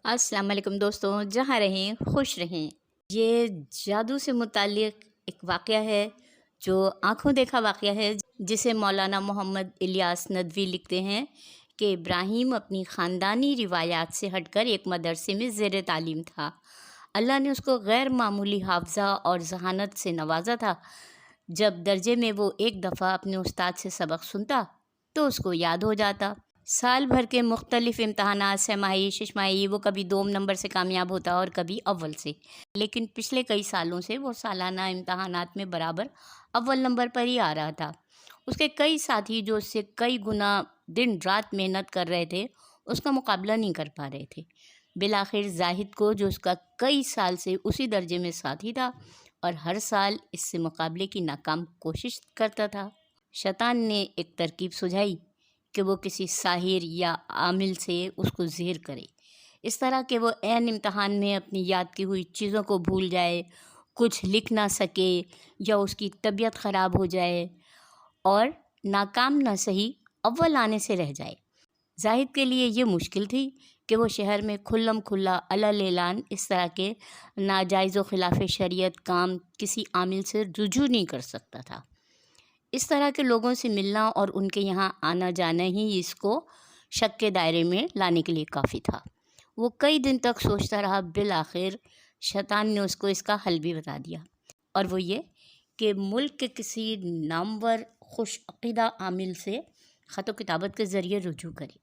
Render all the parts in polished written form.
السلام علیکم دوستوں، جہاں رہیں خوش رہیں۔ یہ جادو سے متعلق ایک واقعہ ہے جو آنکھوں دیکھا واقعہ ہے، جسے مولانا محمد الیاس ندوی لکھتے ہیں کہ ابراہیم اپنی خاندانی روایات سے ہٹ کر ایک مدرسے میں زیر تعلیم تھا۔ اللہ نے اس کو غیر معمولی حافظہ اور ذہانت سے نوازا تھا۔ جب درجے میں وہ ایک دفعہ اپنے استاد سے سبق سنتا تو اس کو یاد ہو جاتا۔ سال بھر کے مختلف امتحانات، سہ-ماہی، شش-ماہی، وہ کبھی دوم نمبر سے کامیاب ہوتا اور کبھی اول سے، لیکن پچھلے کئی سالوں سے وہ سالانہ امتحانات میں برابر اول نمبر پر ہی آ رہا تھا۔ اس کے کئی ساتھی جو اس سے کئی گنا دن رات محنت کر رہے تھے، اس کا مقابلہ نہیں کر پا رہے تھے۔ بالآخر زاہد کو، جو اس کا کئی سال سے اسی درجے میں ساتھی تھا اور ہر سال اس سے مقابلے کی ناکام کوشش کرتا تھا، شیطان نے ایک ترکیب سجھائی کہ وہ کسی ساحر یا عامل سے اس کو زہر کرے، اس طرح کہ وہ عین امتحان میں اپنی یاد کی ہوئی چیزوں کو بھول جائے، کچھ لکھ نہ سکے یا اس کی طبیعت خراب ہو جائے اور ناکام نہ صحیح اول آنے سے رہ جائے۔ زاہد کے لیے یہ مشکل تھی کہ وہ شہر میں کھلم کھلا علل اعلان اس طرح کے ناجائز و خلاف شریعت کام کسی عامل سے رجوع نہیں کر سکتا تھا۔ اس طرح کے لوگوں سے ملنا اور ان کے یہاں آنا جانا ہی اس کو شک کے دائرے میں لانے کے لیے کافی تھا۔ وہ کئی دن تک سوچتا رہا، بالآخر شیطان نے اس کو اس کا حل بھی بتا دیا، اور وہ یہ کہ ملک کے کسی نامور خوش عقیدہ عامل سے خط و کتابت کے ذریعے رجوع کرے۔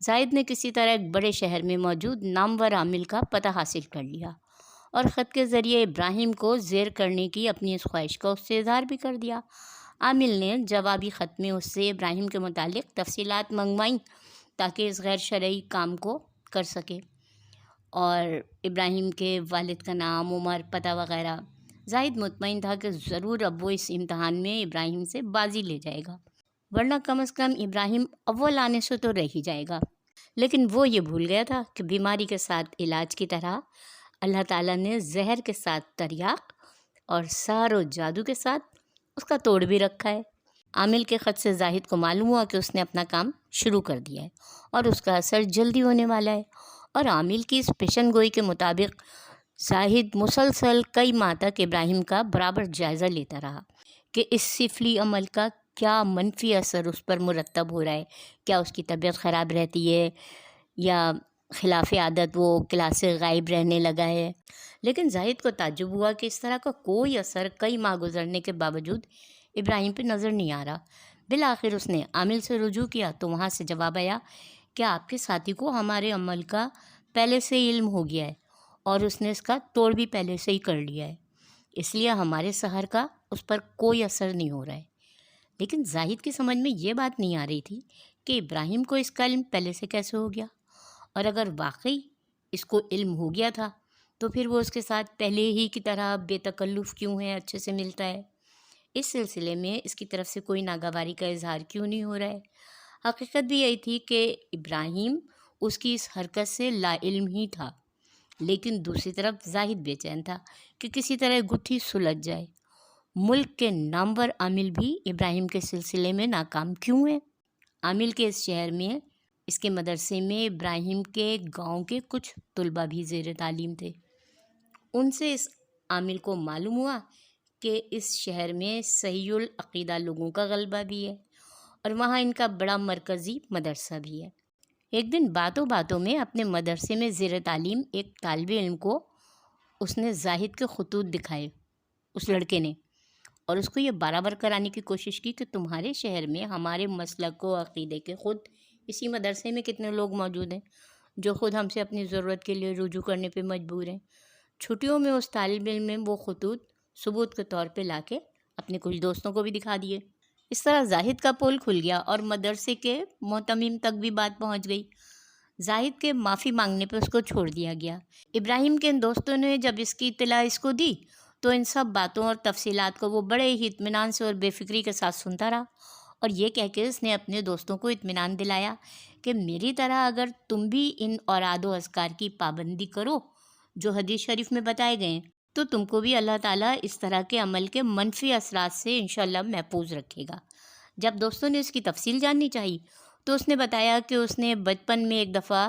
زاہد نے کسی طرح ایک بڑے شہر میں موجود نامور عامل کا پتہ حاصل کر لیا اور خط کے ذریعے ابراہیم کو زیر کرنے کی اپنی اس خواہش کا اس سے اظہار بھی کر دیا۔ عامل نے جوابی خط میں اس سے ابراہیم کے متعلق تفصیلات منگوائیں تاکہ اس غیر شرعی کام کو کر سکے، اور ابراہیم کے والد کا نام، عمر، پتہ وغیرہ۔ زاہد مطمئن تھا کہ ضرور اب وہ اس امتحان میں ابراہیم سے بازی لے جائے گا، ورنہ کم از کم ابراہیم اول آنے سے تو رہ ہی جائے گا۔ لیکن وہ یہ بھول گیا تھا کہ بیماری کے ساتھ علاج کی طرح اللہ تعالیٰ نے زہر کے ساتھ تریاق اور سحر و جادو کے ساتھ اس کا توڑ بھی رکھا ہے۔ عامل کے خط سے زاہد کو معلوم ہوا کہ اس نے اپنا کام شروع کر دیا ہے اور اس کا اثر جلدی ہونے والا ہے، اور عامل کی اس پیشن گوئی کے مطابق زاہد مسلسل کئی ماہ تک ابراہیم کا برابر جائزہ لیتا رہا کہ اس سفلی عمل کا کیا منفی اثر اس پر مرتب ہو رہا ہے، کیا اس کی طبیعت خراب رہتی ہے یا خلاف عادت وہ کلاس سے غائب رہنے لگا ہے۔ لیکن زاہد کو تعجب ہوا کہ اس طرح کا کوئی اثر کئی ماہ گزرنے کے باوجود ابراہیم پہ نظر نہیں آ رہا۔ بالآخر اس نے عامل سے رجوع کیا تو وہاں سے جواب آیا کہ آپ کے ساتھی کو ہمارے عمل کا پہلے سے علم ہو گیا ہے اور اس نے اس کا توڑ بھی پہلے سے ہی کر لیا ہے، اس لیے ہمارے سحر کا اس پر کوئی اثر نہیں ہو رہا ہے۔ لیکن زاہد کی سمجھ میں یہ بات نہیں آ رہی تھی کہ ابراہیم کو اس کا علم پہلے سے کیسے ہو گیا، اور اگر واقعی اس کو علم ہو گیا تھا تو پھر وہ اس کے ساتھ پہلے ہی کی طرح بے تکلف کیوں ہے، اچھے سے ملتا ہے۔ اس سلسلے میں اس کی طرف سے کوئی ناگواری کا اظہار کیوں نہیں ہو رہا ہے۔ حقیقت بھی یہی تھی کہ ابراہیم اس کی اس حرکت سے لا علم ہی تھا، لیکن دوسری طرف زاہد بے چین تھا کہ کسی طرح گتھی سلجھ جائے۔ ملک کے نامور عامل بھی ابراہیم کے سلسلے میں ناکام کیوں ہیں؟ عامل کے اس شہر میں، اس کے مدرسے میں ابراہیم کے گاؤں کے کچھ طلباء بھی زیر تعلیم تھے۔ ان سے اس عامل کو معلوم ہوا کہ اس شہر میں صحیح العقیدہ لوگوں کا غلبہ بھی ہے اور وہاں ان کا بڑا مرکزی مدرسہ بھی ہے۔ ایک دن باتوں باتوں میں اپنے مدرسے میں زیر تعلیم ایک طالب علم کو اس نے زاہد کے خطوط دکھائے، اس لڑکے نے، اور اس کو یہ برابر کرانے کی کوشش کی کہ تمہارے شہر میں ہمارے مسلک و عقیدے کے خود اسی مدرسے میں کتنے لوگ موجود ہیں جو خود ہم سے اپنی ضرورت کے لیے رجوع کرنے پہ مجبور ہیں۔ چھٹیوں میں اس طالب علم نے وہ خطوط ثبوت کے طور پہ لا کے اپنے کچھ دوستوں کو بھی دکھا دیے۔ اس طرح زاہد کا پول کھل گیا اور مدرسے کے معتمم تک بھی بات پہنچ گئی۔ زاہد کے معافی مانگنے پہ اس کو چھوڑ دیا گیا۔ ابراہیم کے ان دوستوں نے جب اس کی اطلاع اس کو دی تو ان سب باتوں اور تفصیلات کو وہ بڑے ہی اطمینان سے اور بے فکری کے ساتھ سنتا رہا، اور یہ کہہ کے اس نے اپنے دوستوں کو اطمینان دلایا کہ میری طرح اگر تم بھی ان اوراد و اذکار کی پابندی کرو جو حدیث شریف میں بتائے گئے ہیں تو تم کو بھی اللہ تعالیٰ اس طرح کے عمل کے منفی اثرات سے انشاءاللہ محفوظ رکھے گا۔ جب دوستوں نے اس کی تفصیل جاننی چاہی تو اس نے بتایا کہ اس نے بچپن میں ایک دفعہ